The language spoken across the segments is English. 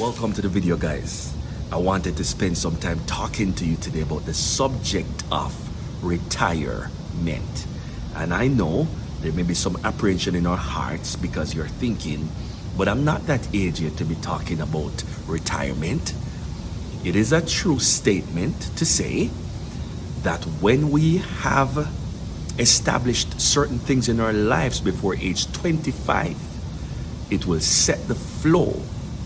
Welcome to the video, guys. I wanted to spend some time talking to you today about the subject of retirement. And I know there may be some apprehension in our hearts because you're thinking, but I'm not that age yet to be talking about retirement. It is a true statement to say that when we have established certain things in our lives before age 25, it will set the flow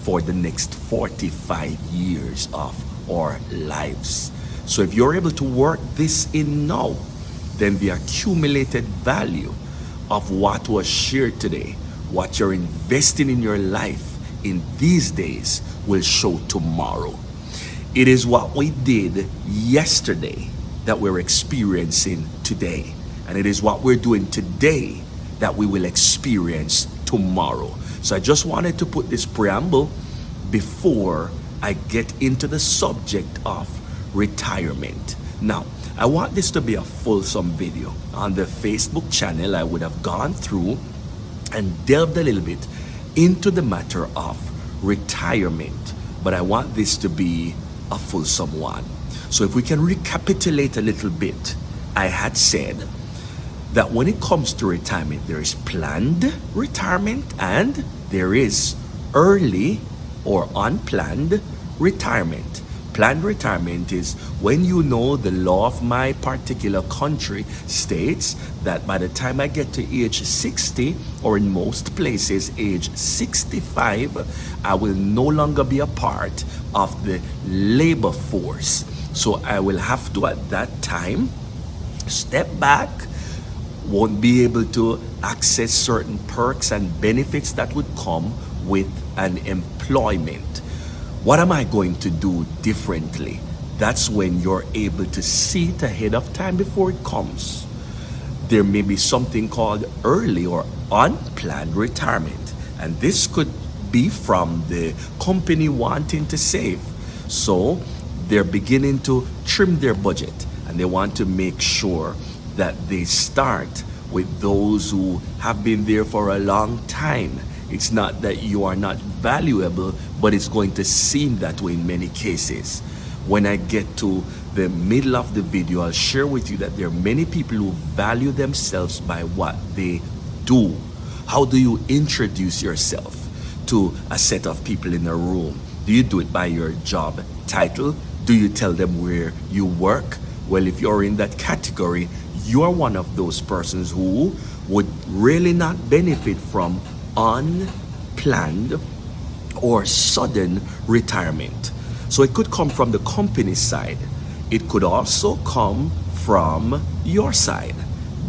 for the next 45 years of our lives. So if you're able to work this in now, then the accumulated value of what was shared today, what you're investing in your life in these days, will show tomorrow. It is what we did yesterday that we're experiencing today. And it is what we're doing today that we will experience tomorrow. So I just wanted to put this preamble before I get into the subject of retirement. Now, I want this to be a fulsome video. On the Facebook channel, I would have gone through and delved a little bit into the matter of retirement, but I want this to be a fulsome one. So if we can recapitulate a little bit, I had said that when it comes to retirement, there is planned retirement and there is early or unplanned retirement. Planned retirement is when you know the law of my particular country states that by the time I get to age 60, or in most places age 65, I will no longer be a part of the labor force. So I will have to at that time step back, won't be able to access certain perks and benefits that would come with an employment. What am I going to do differently? That's when you're able to see it ahead of time before it comes. There may be something called early or unplanned retirement, and this could be from the company wanting to save. So they're beginning to trim their budget and they want to make sure that they start with those who have been there for a long time. It's not that you are not valuable, but it's going to seem that way in many cases. When I get to the middle of the video, I'll share with you that there are many people who value themselves by what they do. How do you introduce yourself to a set of people in a room? Do you do it by your job title? Do you tell them where you work? Well, if you're in that category, you're one of those persons who would really not benefit from unplanned or sudden retirement. So it could come from the company side. It could also come from your side.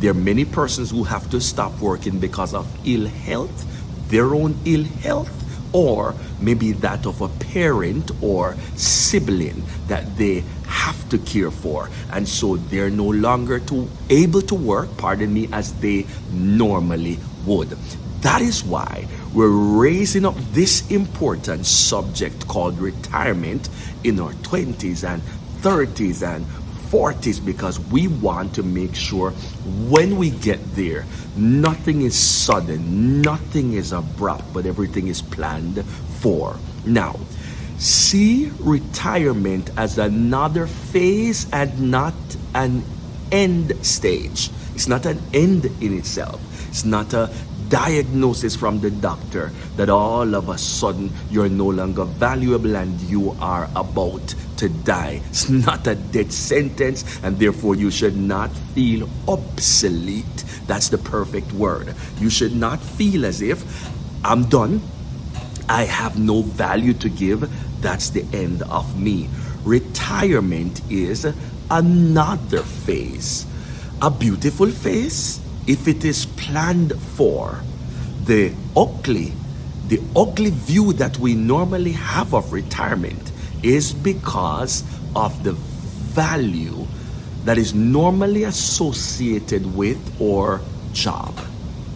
There are many persons who have to stop working because of ill health, their own ill health, or maybe that of a parent or sibling that they have to care for, and so they're no longer able to work, as they normally would. That is why we're raising up this important subject called retirement in our 20s and 30s and 40s, because we want to make sure when we get there, nothing is sudden, nothing is abrupt, but everything is planned for. Now, see retirement as another phase and not an end stage. It's not an end in itself. It's not a diagnosis from the doctor that all of a sudden you're no longer valuable and you are about to die. It's not a death sentence, and therefore you should not feel obsolete. That's the perfect word. You should not feel as if I'm done, I have no value to give, that's the end of me. Retirement is another phase, a beautiful phase if it is planned for. The ugly view that we normally have of retirement is because of the value that is normally associated with our job.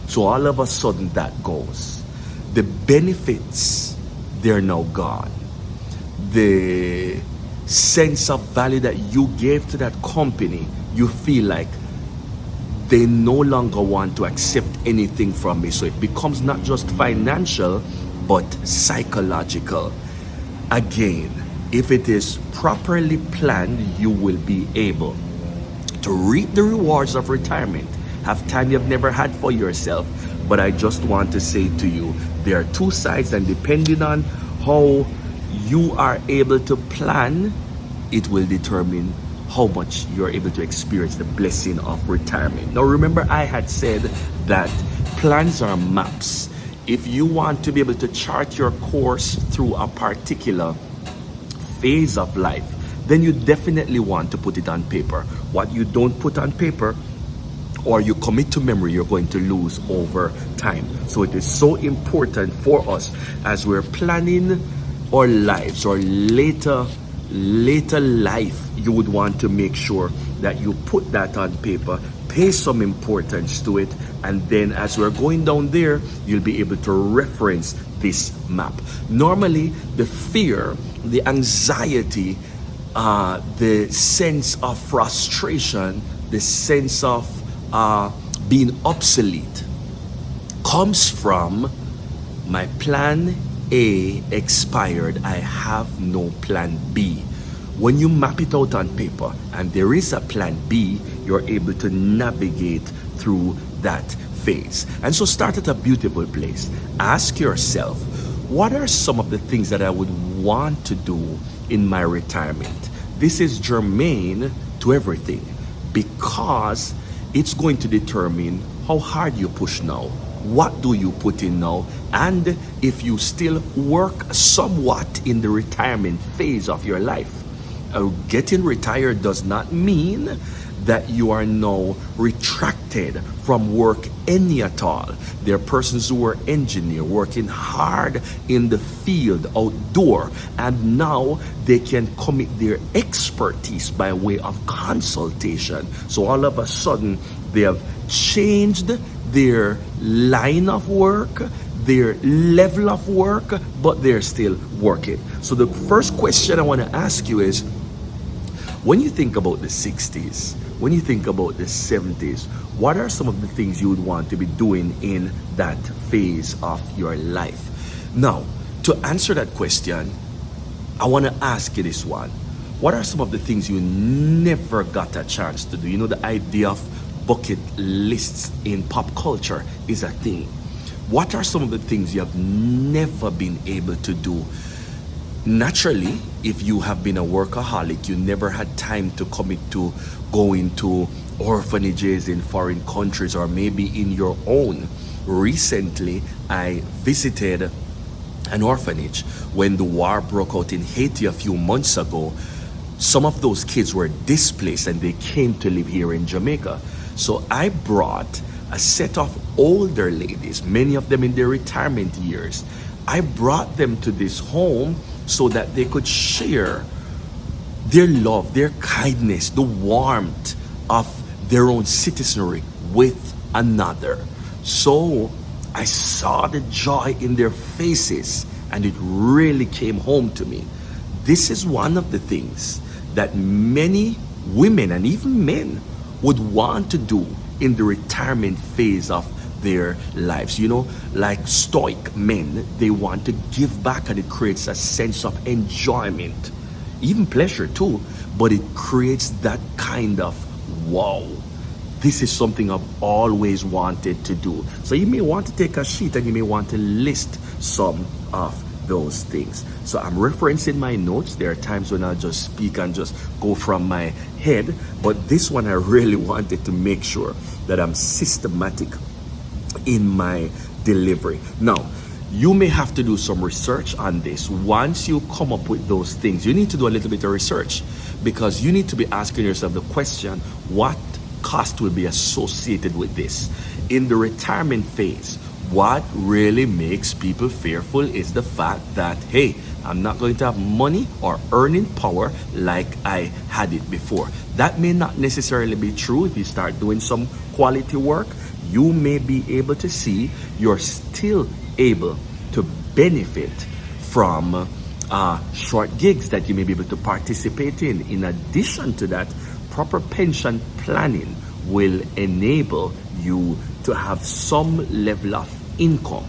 So all of a sudden that goes. The benefits, they're now gone. The sense of value that you gave to that company, you feel like they no longer want to accept anything from me. So it becomes not just financial, but psychological. Again, if it is properly planned, you will be able to reap the rewards of retirement, have time you've never had for yourself. But I just want to say to you, there are two sides, and depending on how you are able to plan, it will determine how much you're able to experience the blessing of retirement. Now, remember, I had said that plans are maps. If you want to be able to chart your course through a particular phase of life, then you definitely want to put it on paper. What you don't put on paper or you commit to memory, you're going to lose over time. So it is so important for us as we're planning our lives or later life, you would want to make sure that you put that on paper, pay some importance to it, and then as we're going down there, you'll be able to reference this map. Normally, the fear, the anxiety, the sense of frustration, the sense of being obsolete comes from my plan A expired, I have no plan B. When you map it out on paper and there is a plan B, you're able to navigate through that phase. And so start at a beautiful place. Ask yourself, what are some of the things that I would want to do in my retirement? This is germane to everything because it's going to determine how hard you push now. What do you put in now? And if you still work somewhat in the retirement phase of your life. Getting retired does not mean that you are now retracted from work any at all. There are persons who are engineer working hard in the field outdoor, and now they can commit their expertise by way of consultation. So all of a sudden they have changed their line of work, their level of work, but they're still working. So the first question I want to ask you is, when you think about the 60s, when you think about the 70s, what are some of the things you would want to be doing in that phase of your life? Now, to answer that question, I want to ask you this one. What are some of the things you never got a chance to do? You know, the idea of bucket lists in pop culture is a thing. What are some of the things you have never been able to do? Naturally, if you have been a workaholic, you never had time to commit to going to orphanages in foreign countries or maybe in your own. Recently, I visited an orphanage when the war broke out in Haiti a few months ago. Some of those kids were displaced and they came to live here in Jamaica. So I brought a set of older ladies, many of them in their retirement years. I brought them to this home so that they could share their love, their kindness, the warmth of their own citizenry with another. So I saw the joy in their faces and it really came home to me. This is one of the things that many women and even men would want to do in the retirement phase of their lives. You know, like stoic men, they want to give back and it creates a sense of enjoyment, even pleasure too, but it creates that kind of wow, this is something I've always wanted to do. So you may want to take a sheet and you may want to list some of those things. So I'm referencing my notes. There are times when I'll just speak and just go from my head, but this one I really wanted to make sure that I'm systematic in my delivery. Now, you may have to do some research on this. Once you come up with those things, you need to do a little bit of research because you need to be asking yourself the question, what cost will be associated with this? In the retirement phase, what really makes people fearful is the fact that, hey, I'm not going to have money or earning power like I had it before. That may not necessarily be true. If you start doing some quality work, you may be able to see you're still able to benefit from short gigs that you may be able to participate in. In addition to that, proper pension planning will enable you to have some level of income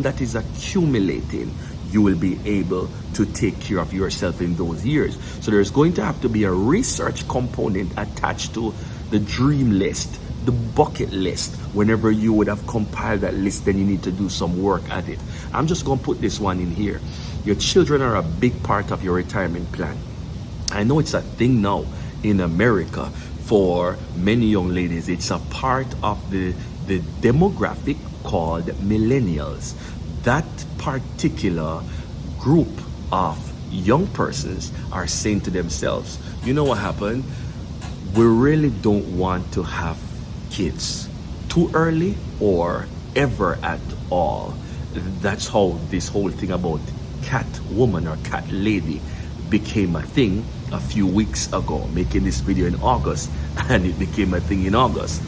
that is accumulating. you will be able to take care of yourself in those years. So there's going to have to be a research component attached to the dream list, the bucket list. Whenever you would have compiled that list, then you need to do some work at it. I'm just going to put this one in here. Your children are a big part of your retirement plan. I know it's a thing now in America for many young ladies. It's a part of the demographic called millennials. That particular group of young persons are saying to themselves, you know what happened? We really don't want to have kids too early or ever at all. That's how this whole thing about cat woman or cat lady became a thing a few weeks ago, making this video in August, and it became a thing in August.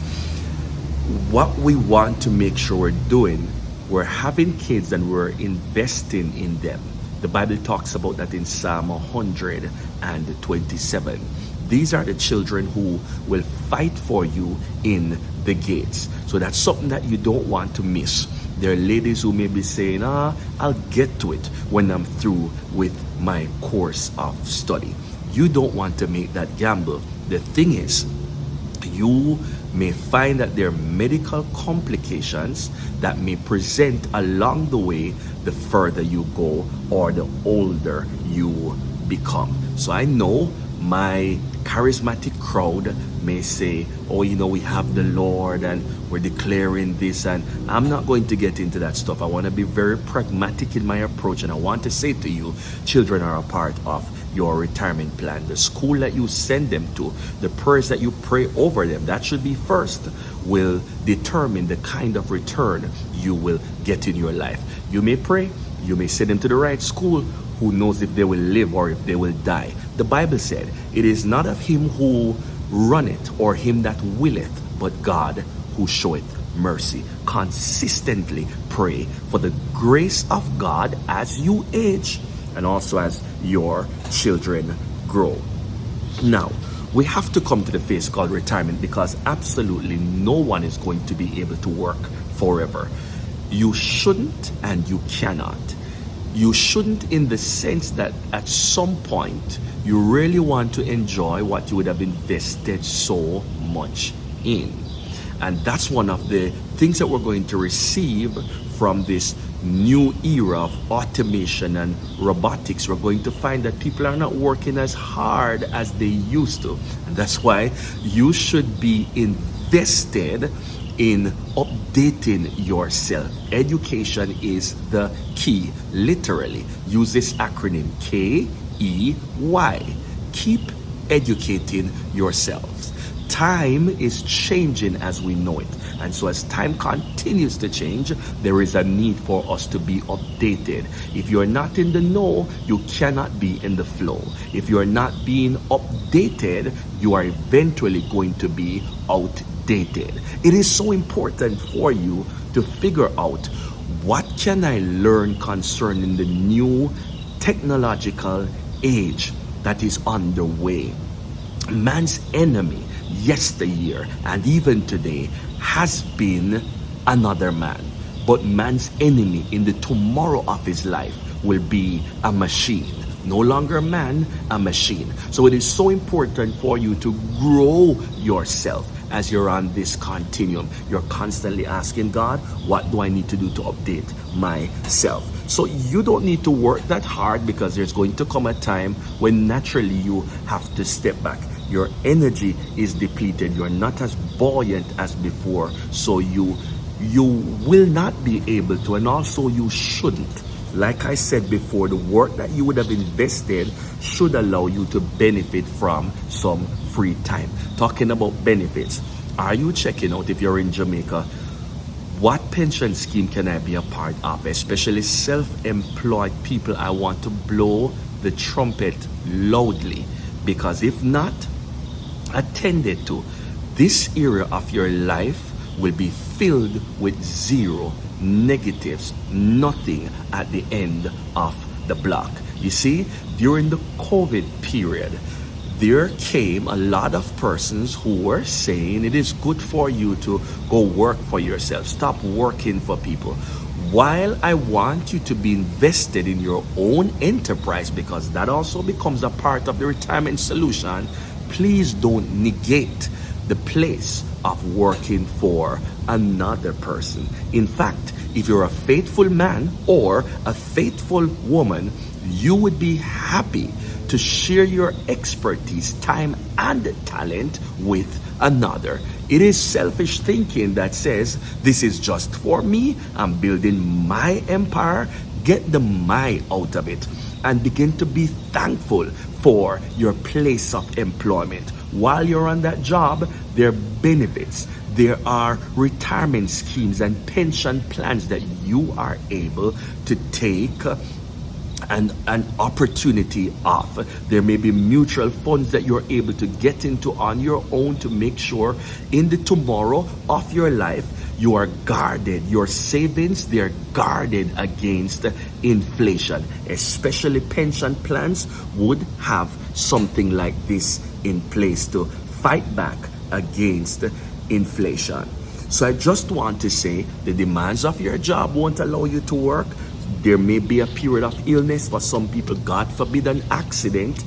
What we want to make sure we're doing, we're having kids and we're investing in them. The Bible talks about that in Psalm 127. These are the children who will fight for you in the gates. So that's something that you don't want to miss. There are ladies who may be saying, I'll get to it when I'm through with my course of study. You don't want to make that gamble. The thing is, you may find that there are medical complications that may present along the way the further you go or the older you become. So I know my charismatic crowd may say, oh, we have the Lord and we're declaring this, and I'm not going to get into that stuff. I want to be very pragmatic in my approach, and I want to say to you, children are a part of your retirement plan. The school that you send them to, the prayers that you pray over them, that should be first, will determine the kind of return you will get in your life. You may pray, you may send them to the right school. Who knows if they will live or if they will die? The Bible said, it is not of him who runneth or him that willeth, but God who showeth mercy. Consistently pray for the grace of God as you age and also as your children grow. Now, we have to come to the phase called retirement, because absolutely no one is going to be able to work forever. You shouldn't and you cannot. You shouldn't in the sense that at some point you really want to enjoy what you would have invested so much in. And that's one of the things that we're going to receive from this new era of automation and robotics. We're going to find that people are not working as hard as they used to. And that's why you should be invested in updating yourself. Education is the key. Literally, use this acronym KEY. Keep educating yourselves. Time is changing as we know it. And so as time continues to change, there is a need for us to be updated. If you're not in the know, you cannot be in the flow. If you're not being updated, you are eventually going to be outdated. It is so important for you to figure out, what can I learn concerning the new technological age that is underway? Man's enemy yesteryear and even today has been another man, but man's enemy in the tomorrow of his life will be a machine. No longer man, a machine. So it is so important for you to grow yourself as you're on this continuum. You're constantly asking God, what do I need to do to update myself? So you don't need to work that hard, because there's going to come a time when naturally you have to step back. Your energy is depleted. You're not as buoyant as before. So you will not be able to, and also you shouldn't. Like I said before, the work that you would have invested should allow you to benefit from some free time. Talking about benefits, are you checking out, if you're in Jamaica, what pension scheme can I be a part of? Especially self-employed people, I want to blow the trumpet loudly, because if not attended to, this era of your life will be filled with zero, negatives, nothing at the end of the block. You see, during the COVID period, there came a lot of persons who were saying it is good for you to go work for yourself. Stop working for people. while I want you to be invested in your own enterprise, because that also becomes a part of the retirement solution, please don't negate the place of working for another person. In fact, if you're a faithful man or a faithful woman, you would be happy to share your expertise, time, and talent with another. It is selfish thinking that says, this is just for me, I'm building my empire. Get the my out of it and begin to be thankful for your place of employment. While you're on that job, there are benefits, there are retirement schemes and pension plans that you are able to take and an opportunity of. There may be mutual funds that you're able to get into on your own to make sure in the tomorrow of your life you are guarded. Your savings, they're guarded against inflation. Especially pension plans would have something like this in place to fight back against inflation. So I just want to say the demands of your job won't allow you to work. There may be a period of illness for some people, God forbid an accident.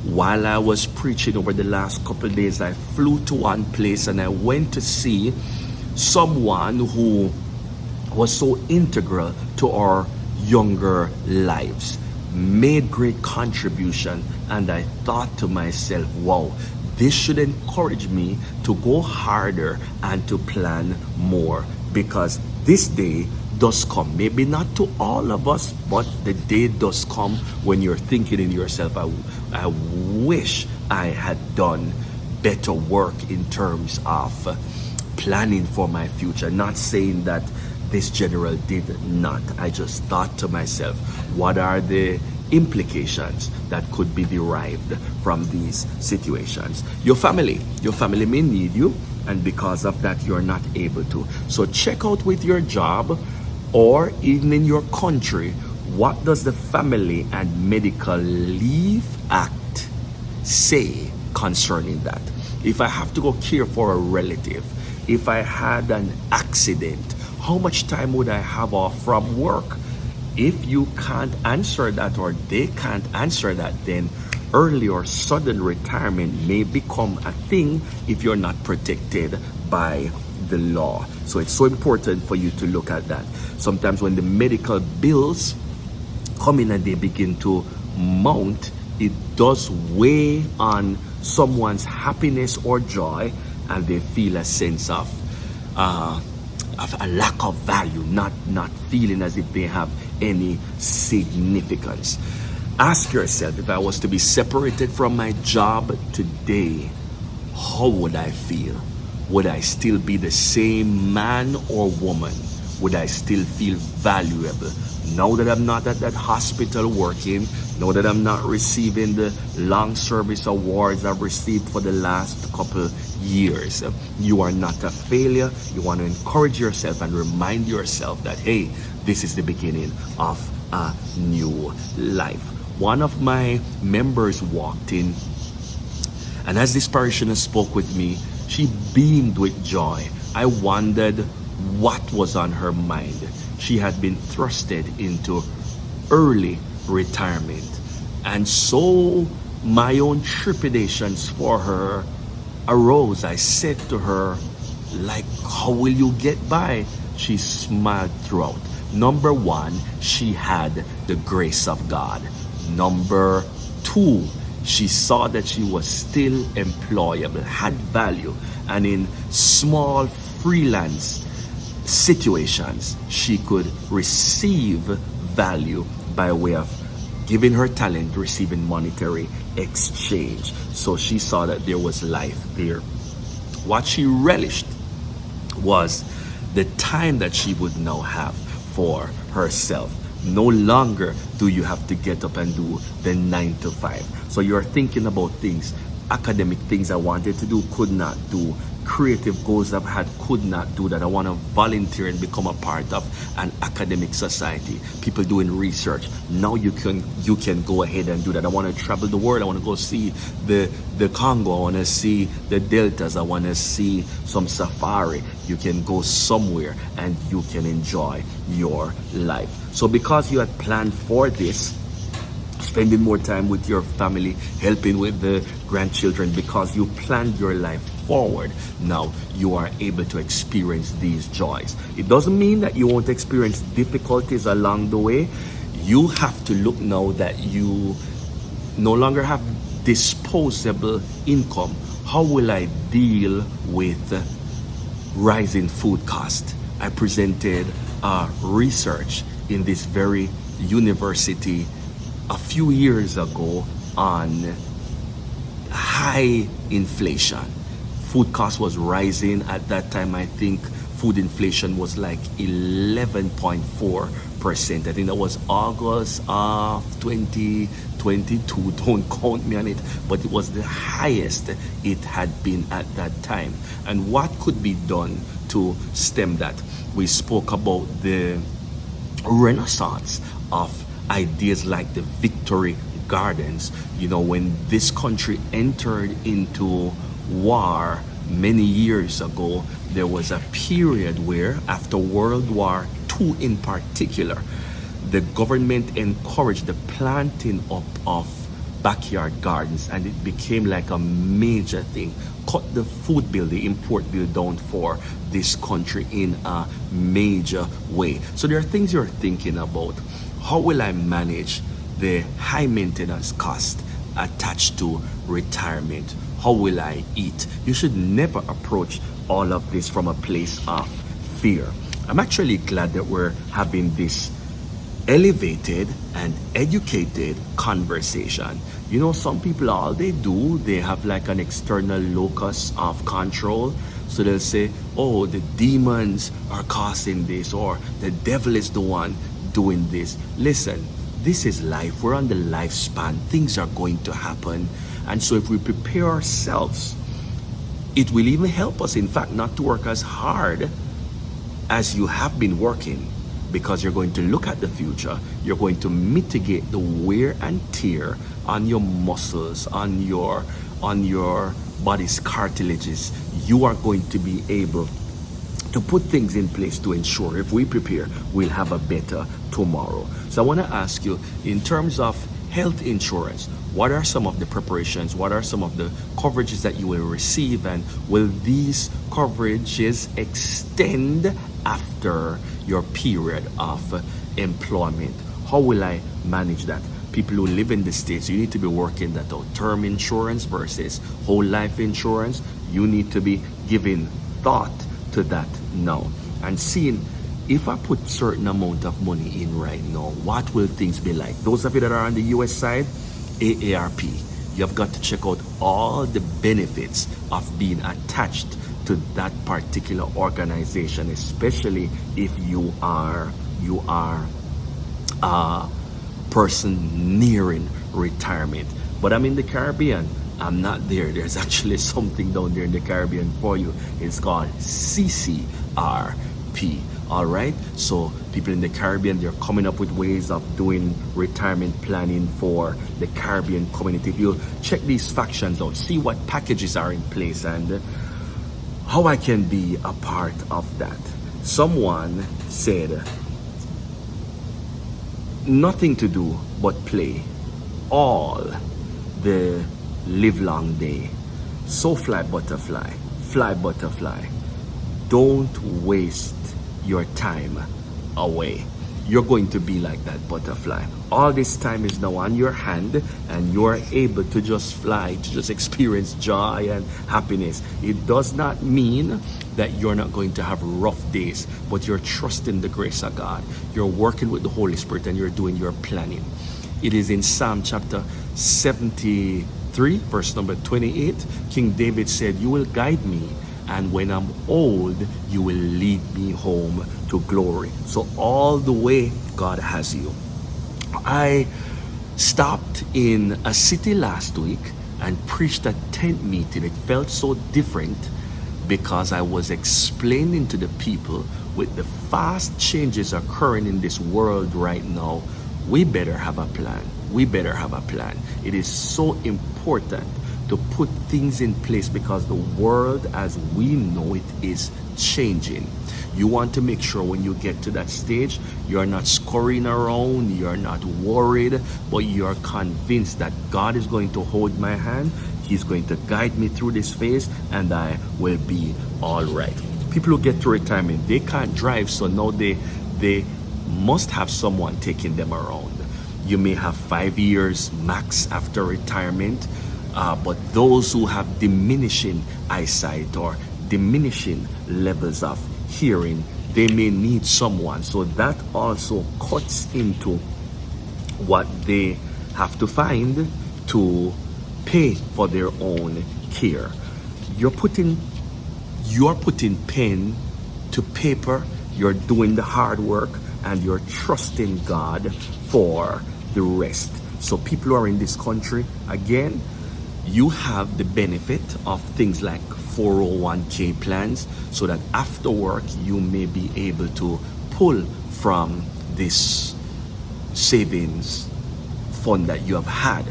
While I was preaching over the last couple of days, I flew to one place and I went to see someone who was so integral to our younger lives, made great contribution, and I thought to myself, wow, this should encourage me to go harder and to plan more, because this day does come. Maybe not to all of us, but the day does come when you're thinking in yourself, I wish I had done better work in terms of planning for my future. Not saying that this general did not. I just thought to myself, what are the implications that could be derived from these situations? Your family may need you, and because of that you're not able to. So check out with your job or even in your country, what does the Family and Medical Leave Act say concerning that? If I have to go care for a relative, if I had an accident, how much time would I have off from work? If you can't answer that, or they can't answer that, then early or sudden retirement may become a thing if you're not protected by the law. So it's so important for you to look at that. Sometimes when the medical bills come in and they begin to mount, it does weigh on someone's happiness or joy, and they feel a sense of a lack of value, not feeling as if they have any significance. Ask yourself, if I was to be separated from my job today, how would I feel? Would I still be the same man or woman? Would I still feel valuable? Now that I'm not at that hospital working, now that I'm not receiving the long service awards I've received for the last couple years, you are not a failure. You want to encourage yourself and remind yourself that, hey, this is the beginning of a new life. One of my members walked in, and as this parishioner spoke with me, she beamed with joy. I wondered what was on her mind. She had been thrusted into early retirement, and so my own trepidations for her arose. I said to her, like, how will you get by? She smiled throughout. Number one, she had the grace of God. Number two, she saw that she was still employable, had value, and in small freelance situations, she could receive value by way of giving her talent, receiving monetary exchange. So she saw that there was life there. What she relished was the time that she would now have for herself. No longer do you have to get up and do the 9 to 5. So you're thinking about things, academic things I wanted to do, could not do. creative goals I've had could not do that. I want to volunteer and become a part of an academic society. People doing research. Now you can go ahead and do that. I want to travel the world. I want to go see the Congo. I want to see the deltas. I want to see some safari. You can go somewhere and you can enjoy your life. So because you had planned for this, spending more time with your family, helping with the grandchildren, because you planned your life forward, now you are able to experience these joys. It doesn't mean that you won't experience difficulties along the way. You have to look now that you no longer have disposable income. How will I deal with rising food cost? I presented research in this very university a few years ago on high inflation. Food cost was rising at that time. I think food inflation was like 11.4%. I think that was August of 2022. Don't count me on it, but it was the highest it had been at that time. And what could be done to stem that? We spoke about the renaissance of ideas like the Victory Gardens. You know, when this country entered into war many years ago, there was a period where, after World War II in particular, the government encouraged the planting up of backyard gardens, and it became like a major thing. Cut the food bill, the import bill down for this country in a major way. So there are things you're thinking about. How will I manage the high maintenance cost attached to retirement? How will I eat? You should never approach all of this from a place of fear. I'm actually glad that we're having this elevated and educated conversation. You know, some people, all they do, they have like an external locus of control. So they'll say, oh, the demons are causing this, or the devil is the one doing this. Listen, this is life. We're on the lifespan. Things are going to happen. And so if we prepare ourselves, it will even help us, in fact, not to work as hard as you have been working, because you're going to look at the future. You're going to mitigate the wear and tear on your muscles, on your body's cartilages. You are going to be able to put things in place to ensure, if we prepare, we'll have a better tomorrow. So I want to ask you, in terms of health insurance, what are some of the preparations? What are some of the coverages that you will receive? And will these coverages extend after your period of employment? How will I manage that? People who live in the States, you need to be working that out. Term insurance versus whole life insurance, you need to be giving thought to that now and seeing, if I put certain amount of money in right now, what will things be like? Those of you that are on the US side, AARP, you've got to check out all the benefits of being attached to that particular organization, especially if you are a person nearing retirement. But I'm in the Caribbean. I'm not there. There's actually something down there in the Caribbean for you. It's called CCRP. All right, so people in the Caribbean, they're coming up with ways of doing retirement planning for the Caribbean community. If you check these factions out, see what packages are in place and how I can be a part of that. Someone said, nothing to do but play all the livelong day. So fly butterfly, don't waste your time away. You're going to be like that butterfly. All this time is now on your hand, and you're able to just fly, to just experience joy and happiness. It does not mean that you're not going to have rough days, but you're trusting the grace of God. You're working with the Holy Spirit and you're doing your planning. It is in Psalm chapter 73, verse number 28. King David said, you will guide me, and when I'm old, you will lead me home to glory. So all the way, God has you. I stopped in a city last week and preached a tent meeting. It felt so different because I was explaining to the people with the fast changes occurring in this world right now, we better have a plan. We better have a plan. It is so important to put things in place because the world as we know it is changing. You want to make sure when you get to that stage, you're not scurrying around, you're not worried, but you're convinced that God is going to hold my hand, He's going to guide me through this phase, and I will be all right. People who get to retirement, they can't drive, so now they must have someone taking them around. You may have 5 years max after retirement, but those who have diminishing eyesight or diminishing levels of hearing, they may need someone. So that also cuts into what they have to find to pay for their own care. You're putting pen to paper, you're doing the hard work, and you're trusting God for the rest. So people who are in this country, again, you have the benefit of things like 401k plans, so that after work you may be able to pull from this savings fund that you have had.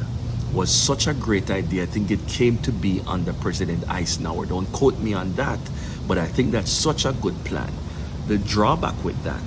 Was such a great idea. I think it came to be under President Eisenhower. Don't quote me on that, but I think that's such a good plan. The drawback with that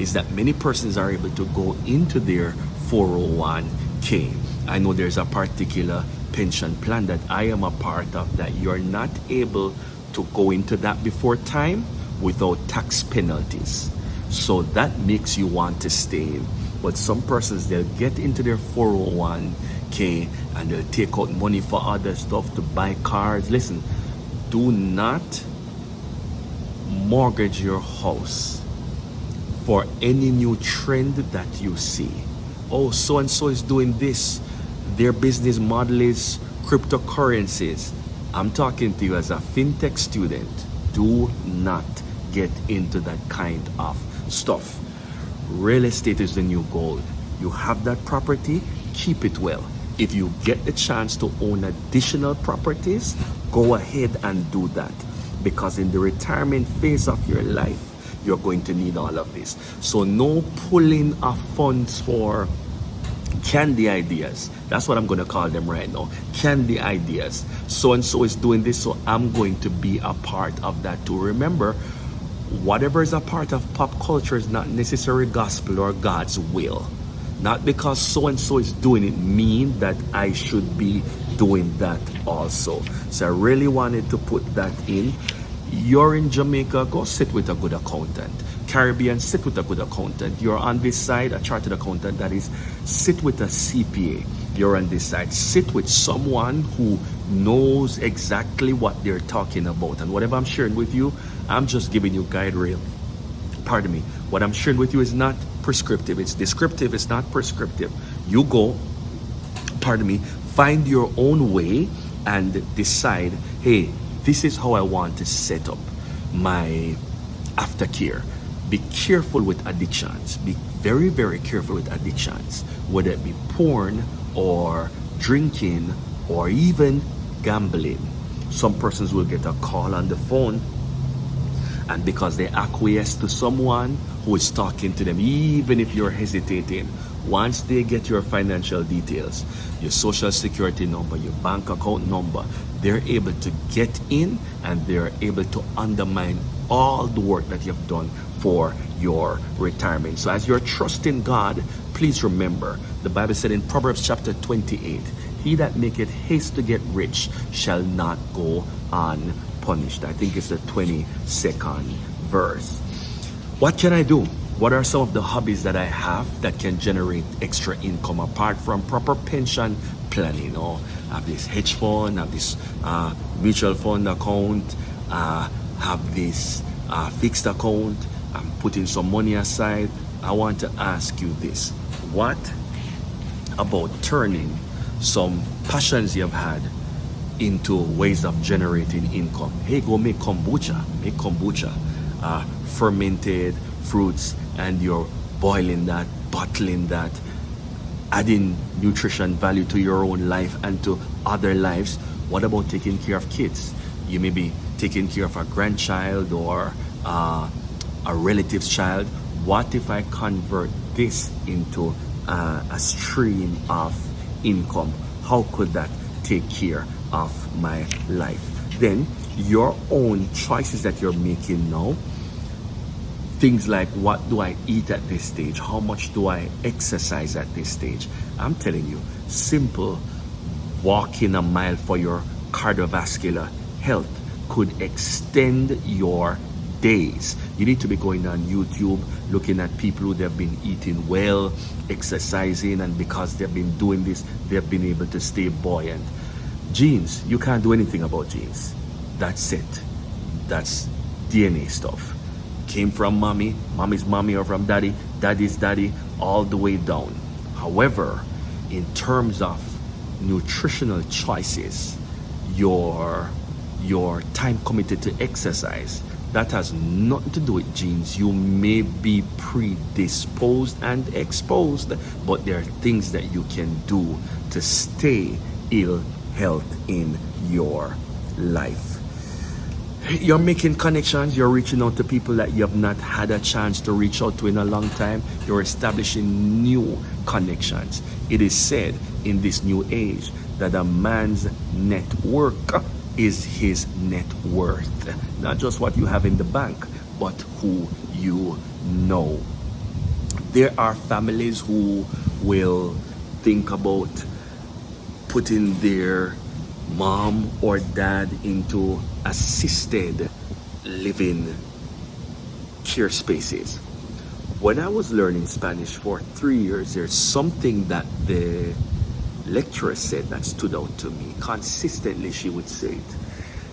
is that many persons are able to go into their 401k. I know there's a particular pension plan that I am a part of that you're not able to go into that before time without tax penalties. So that makes you want to stay in. But some persons, they'll get into their 401k and they'll take out money for other stuff to buy cars. Listen, do not mortgage your house for any new trend that you see. Oh, so and so is doing this. Their business model is cryptocurrencies. I'm talking to you as a fintech student. Do not get into that kind of stuff. Real estate is the new gold. You have that property, keep it well. If you get the chance to own additional properties, go ahead and do that. Because in the retirement phase of your life, you're going to need all of this. So no pulling of funds for candy ideas. That's what I'm going to call them right now. Candy ideas. So and so is doing this, so I'm going to be a part of that too. Remember, whatever is a part of pop culture is not necessarily gospel or God's will. Not because so and so is doing it mean that I should be doing that also. So I really wanted to put that in. You're in Jamaica, go sit with a good accountant. Caribbean, sit with a good accountant. You're on this side, a chartered accountant, that is, sit with a CPA. You're on this side, sit with someone who knows exactly what they're talking about. And whatever I'm sharing with you, I'm just giving you guide rail. Pardon me. What I'm sharing with you is not prescriptive. It's descriptive. It's not prescriptive. You go, find your own way and decide, hey, this is how I want to set up my aftercare. Be careful with addictions. Be very, very careful with addictions, whether it be porn or drinking or even gambling. Some persons will get a call on the phone, and because they acquiesce to someone who is talking to them, even if you're hesitating, once they get your financial details, your social security number, your bank account number, they're able to get in and they're able to undermine all the work that you've done for your retirement. So as you're trusting God, please remember, the Bible said in Proverbs chapter 28, he that maketh haste to get rich shall not go unpunished. I think it's the 22nd verse. What can I do? What are some of the hobbies that I have that can generate extra income apart from proper pension planning? Or have this hedge fund, have this mutual fund account, have this fixed account, I'm putting some money aside. I want to ask you this. What about turning some passions you've had into ways of generating income? Hey, go make kombucha. Make kombucha. Fermented fruits, and you're boiling that, bottling that, adding nutrition value to your own life and to other lives. What about taking care of kids? You may be taking care of a grandchild or a relative's child. What if I convert this into a stream of income? How could that take care of my life? Then your own choices that you're making now, things like what do I eat at this stage? How much do I exercise at this stage? I'm telling you, simple walking a mile for your cardiovascular health could extend your days. You need to be going on YouTube, looking at people who have been eating well, exercising, and because they've been doing this, they've been able to stay buoyant. Genes, you can't do anything about genes. That's it. That's DNA stuff. Came from mommy, mommy's mommy, or from daddy, daddy's daddy, all the way down. However, in terms of nutritional choices, your time committed to exercise, that has nothing to do with genes. You may be predisposed and exposed, but there are things that you can do to stay ill health in your life. You're making connections, you're reaching out to people that you have not had a chance to reach out to in a long time. You're establishing new connections. It is said in this new age that a man's network is his net worth. Not just what you have in the bank, but who you know. There are families who will think about putting their mom or dad into assisted living care spaces. When I was learning Spanish for 3 years, there's something that the lecturer said that stood out to me. Consistently, she would say it.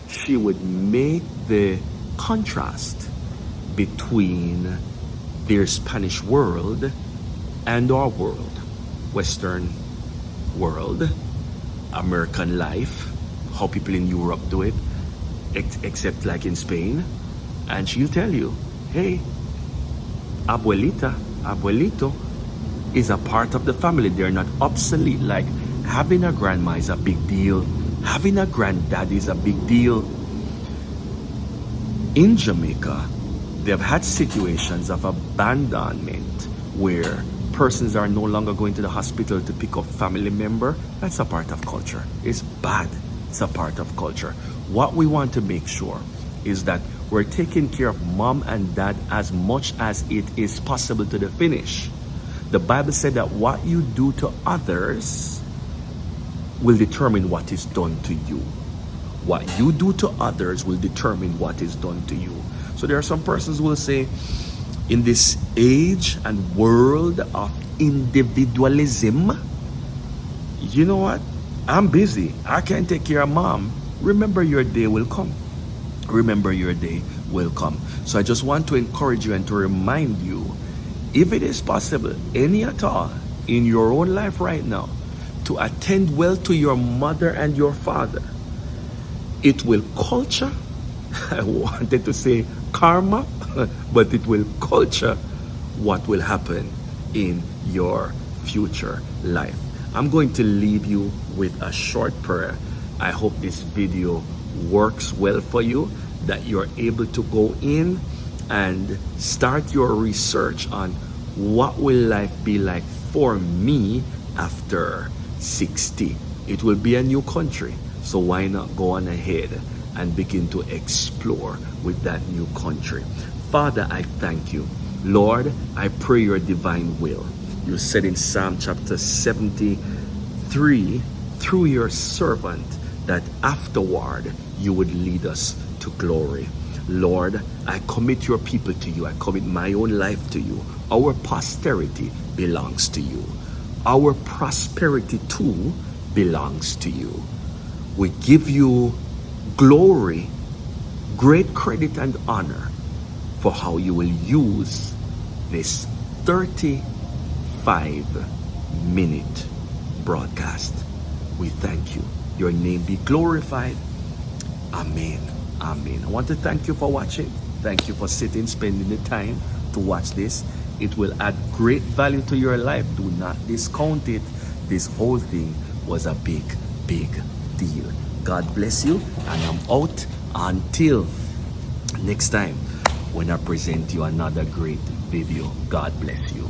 She would make the contrast between their Spanish world and our world, Western world, American life, how people in Europe do it, except like in Spain. And she'll tell you, hey, abuelita, abuelito is a part of the family. They're not obsolete. Like having a grandma is a big deal. Having a granddad is a big deal. In Jamaica, they've had situations of abandonment where persons are no longer going to the hospital to pick up family member. That's a part of culture. It's bad. It's a part of culture. What we want to make sure is that we're taking care of mom and dad as much as it is possible to the finish. The Bible said that what you do to others will determine what is done to you. What you do to others will determine what is done to you. So there are some persons who will say, in this age and world of individualism, you know what? I'm busy. I can't take care of mom. Remember, your day will come. Remember, your day will come. So I just want to encourage you and to remind you, if it is possible, any at all, in your own life right now, to attend well to your mother and your father. It will culture, I wanted to say karma, but it will culture what will happen in your future life. I'm going to leave you with a short prayer. I hope this video works well for you, that you're able to go in and start your research on what will life be like for me after 60. It will be a new country, so why not go on ahead and begin to explore with that new country. Father, I thank you. Lord, I pray your divine will. You said in Psalm chapter 73, through your servant, that afterward you would lead us to glory. Lord, I commit your people to you. I commit my own life to you. Our posterity belongs to you. Our prosperity too belongs to you. We give you glory, great credit and honor for how you will use this 35-minute broadcast. We thank you. Your name be glorified. Amen. Amen. I want to thank you for watching. Thank you for sitting, spending the time to watch this. It will add great value to your life. Do not discount it. This whole thing was a big, big deal. God bless you, and I'm out Until next time, when I present you another great video, God bless you.